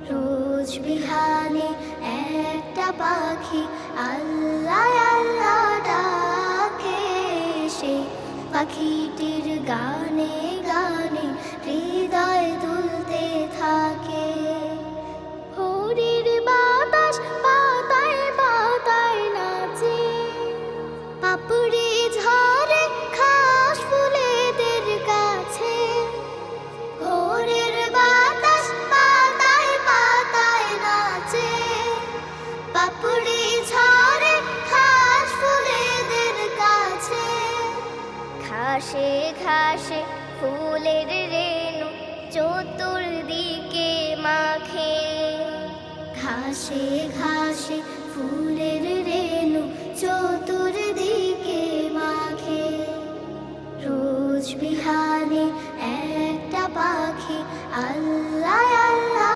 রোজ বিহানে একটা পাখি আল্লাহ আল্লাহ ডাকে, সে পাখিটির গানে গানে হৃদয় দুলতে থাকে। ভোরের বাতাস পাতায় পাতায় নাচে, পাপড়ি ঝরে ঘাস ফুলেদের কাছে। ভোরের বাতাস পাতায় পাতায় নাচে, পাপড়ি ঝরে ঘাস ফুলেদের কাছে। ঘাসে ঘাসে ফুলের রেণু চতুর্দিকে মাখে, ঘাসে ঘাসে ফুলের রেণু চতুর্দিকে মাখে। রোজ বিহার